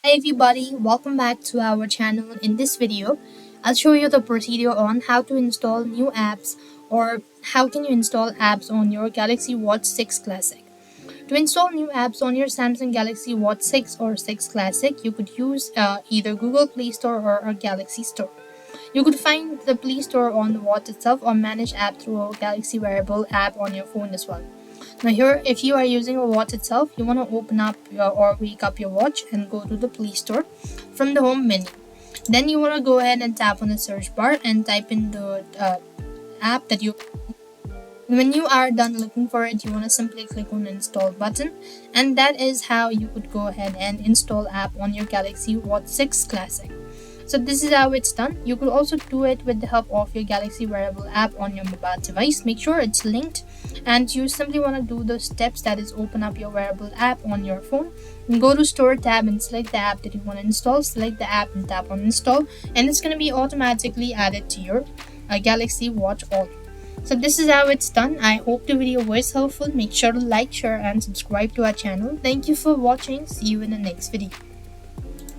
Hi everybody, welcome back to our channel. In this video, I'll show you the procedure on how to install new apps or how can you install apps on your Galaxy Watch 6 Classic. To install new apps on your Samsung Galaxy Watch 6 or 6 Classic, you could use either Google Play Store or a Galaxy Store. You could find the Play Store on the watch itself or manage app through a Galaxy Wearable app on your phone as well. Now here, if you are using a watch itself, you want to open up or wake up your watch and go to the Play Store from the home menu. Then you want to go ahead and tap on the search bar and type in the app that you. When you are done looking for it, you want to simply click on the install button, and that is how you could go ahead and install app on your Galaxy Watch 6 Classic. So this is how it's done. You could also do it with the help of your Galaxy Wearable app on your mobile device. Make sure it's linked, and you simply want to do the steps, that is open up your wearable app on your phone and go to store tab and select the app that you want to install. Select the app and tap on install, and it's going to be automatically added to your Galaxy Watch All. So this is how it's done. I hope the video was helpful. Make sure to like, share and subscribe to our channel. Thank you for watching. See you in the next video.